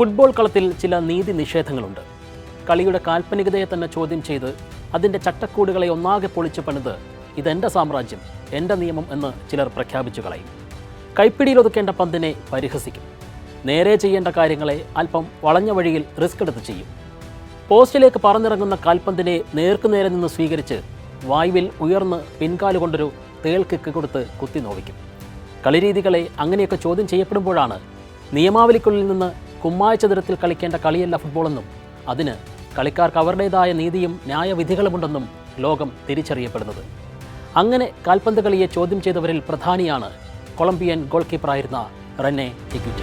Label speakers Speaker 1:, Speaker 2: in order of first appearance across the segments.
Speaker 1: Football കളത്തിൽ ചില നീതി നിഷേധങ്ങളുണ്ട്. കളിയുടെ കാൽപ്പനികതയെ തന്നെ ചോദ്യം ചെയ്ത് അതിൻ്റെ ചട്ടക്കൂടുകളെ ഒന്നാകെ പൊളിച്ചു പണിത് ഇതെൻ്റെ സാമ്രാജ്യം, എൻ്റെ നിയമം എന്ന് ചിലർ പ്രഖ്യാപിച്ചു കളയും. കൈപ്പിടിയിലൊതുക്കേണ്ട പന്തിനെ പരിഹസിക്കും. നേരെ ചെയ്യേണ്ട കാര്യങ്ങളെ അല്പം വളഞ്ഞ വഴിയിൽ റിസ്ക് എടുത്ത് ചെയ്യും. പോസ്റ്റിലേക്ക് പറന്നിറങ്ങുന്ന കാൽപന്തിനെ നേർക്കുനേരെ നിന്ന് സ്വീകരിച്ച് വായുവിൽ ഉയർന്ന് പിൻകാലുകൊണ്ടൊരു തേൾ കിക്ക് കൊടുത്ത് കുത്തി നോവിക്കും. കളിരീതികളെ അങ്ങനെയൊക്കെ ചോദ്യം ചെയ്യപ്പെടുമ്പോഴാണ് നിയമാവലിക്കുള്ളിൽ നിന്ന് കുമ്മായച്ചതുരത്തിൽ കളിക്കേണ്ട കളിയല്ല ഫുട്ബോളെന്നും അതിന് കളിക്കാർക്ക് അവരുടേതായ നീതിയും ന്യായവിധികളുമുണ്ടെന്നും ലോകം തിരിച്ചറിയപ്പെടുന്നത്. അങ്ങനെ കാൽപന്ത് കളിയെ ചോദ്യം ചെയ്തവരിൽ പ്രധാനിയാണ് കൊളംബിയൻ ഗോൾ കീപ്പറായിരുന്ന റെനെ ഹിഗ്വിറ്റ.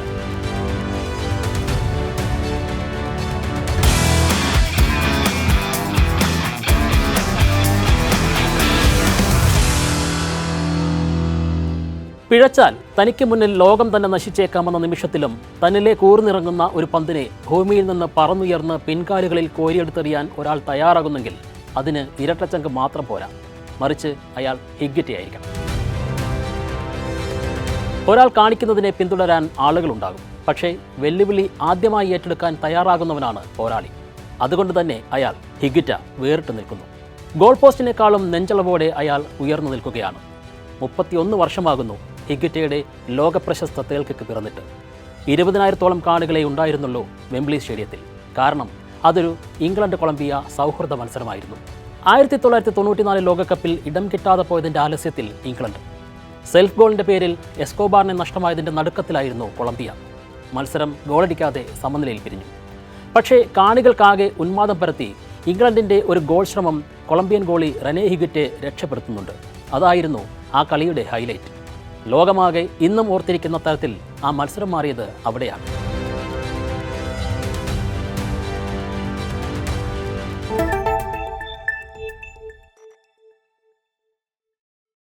Speaker 1: പിഴച്ചാൽ തനിക്ക് മുന്നിൽ ലോകം തന്നെ നശിച്ചേക്കാമെന്ന നിമിഷത്തിലും തന്നിലെ കൂർന്നിറങ്ങുന്ന ഒരു പന്തിനെ ഭൂമിയിൽ നിന്ന് പറന്നുയർന്ന് പിൻകാലുകളിൽ കോരിയെടുത്തെറിയാൻ ഒരാൾ തയ്യാറാകുന്നെങ്കിൽ അതിന് ഇരട്ടച്ചങ്ക് മാത്രം പോരാ, മറിച്ച് അയാൾ ഹിഗ്വിറ്റയായിരിക്കണം. ഒരാൾ കാണിക്കുന്നതിനെ പിന്തുടരാൻ ആളുകളുണ്ടാകും, പക്ഷേ വെല്ലുവിളി ആദ്യമായി ഏറ്റെടുക്കാൻ തയ്യാറാകുന്നവനാണ് പോരാളി. അതുകൊണ്ട് തന്നെ അയാൾ ഹിഗ്വിറ്റ വേറിട്ട് നിൽക്കുന്നു. ഗോൾ പോസ്റ്റിനേക്കാളും നെഞ്ചളവോടെ അയാൾ ഉയർന്നു നിൽക്കുകയാണ്. 31 വർഷമാകുന്നു ഹിഗ്വിറ്റയുടെ ലോകപ്രശസ്ത തേൽക്കിക്ക് പിറന്നിട്ട്. 20,000-ഓളം കാണികളെ ഉണ്ടായിരുന്നുള്ളൂ വെംബ്ലി സ്റ്റേഡിയത്തിൽ. കാരണം അതൊരു ഇംഗ്ലണ്ട് കൊളംബിയ സൗഹൃദ മത്സരമായിരുന്നു. 1994 ലോകകപ്പിൽ ഇടം കിട്ടാതെ പോയതിൻ്റെ ആലസ്യത്തിൽ ഇംഗ്ലണ്ട്, സെൽഫ് ഗോളിൻ്റെ പേരിൽ എസ്കോബാറിനെ നഷ്ടമായതിൻ്റെ നടുക്കത്തിലായിരുന്നു കൊളംബിയ. മത്സരം ഗോളടിക്കാതെ സമനിലയിൽ പിരിഞ്ഞു. പക്ഷേ കാണികൾക്കാകെ ഉന്മാദം പരത്തി ഇംഗ്ലണ്ടിൻ്റെ ഒരു ഗോൾ ശ്രമം കൊളംബിയൻ ഗോളി റെനെ ഹിഗ്വിറ്റെ രക്ഷപ്പെടുത്തുന്നുണ്ട്. അതായിരുന്നു ആ കളിയുടെ ഹൈലൈറ്റ്. ലോകമാകെ ഇന്നും ഓർത്തിരിക്കുന്ന തരത്തിൽ ആ മത്സരം മാറിയത് അവിടെയാണ്.